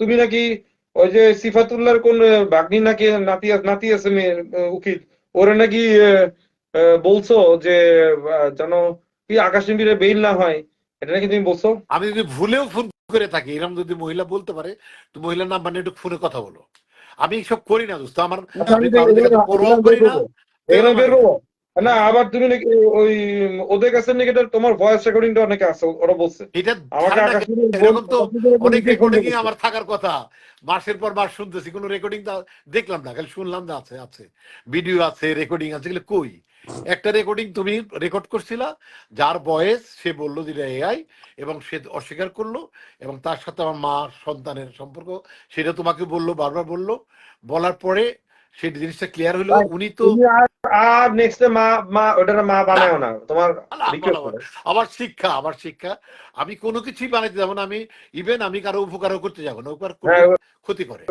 তুমি নাকি ওই যে সিফাতুল্লাহর কোন ভাগ্নি নাকি নাতি আছে মেয়ের উকিল, ওরা নাকি বলছো যে যেন কি আকাশে বেইল না হয়, এটা নাকি তুমি বলছো। আমি যদি ভুলেও ফোন করে থাকি, এরকম যদি মহিলা বলতে পারে, তো মহিলার নাম্বার নিয়ে একটু ফোনে কথা বলো। আমি সব করি না দোস্ত, আমার আচ্ছা, আমি কারোর দিকে এগুলো পরোয়াও বের করি না, করবো, এগুলো দেখলাম বের আমি। করবো। না হ্যাঁ, আবার তুমি নাকি ওই ওদের কাছে নাকি এটা তোমার ভয়েস রেকর্ডিংটা অনেকে আছে, ওরা বলছে এটা আমাকে ছাড়ে না কেন? আকাশ এরকম তো অনেক ফোন রেকর্ডিং করছে। আমার থাকার কথা। মাসের পর মাস শুনতেছি, কোনো রেকর্ডিং দেখলাম না, খালি শুনলাম যে আছে আছে, ভিডিও আছে, রেকর্ডিং আছে, এগুলো কই? একটা রেকর্ডিং তুমি রেকর্ড করছিলা, যার বয়স সে বললো যে এআই, এবং সে অস্বীকার করলো, এবং তার সাথে আমার মা সন্তানের সম্পর্ক, সেটা তোমাকে বললো, বারবার বললো। বলার পরে সেই জিনিসটা ক্লিয়ার হলো, ভাই, উনি তো তুমি আর আর নেক্সট মা মা ওটার মা না, বানায়ও না, তোমার না, রিকোয়েস্ট বরাবর করে। আমার শিক্ষা, আমার শিক্ষা। আমি কোনো কিছুই বানাইতে যাবো না, আমি ইভেন আমি কারো উপকারও করতে যাবো না, উপকার করলে হ্যাঁ, ক্ষতি করে।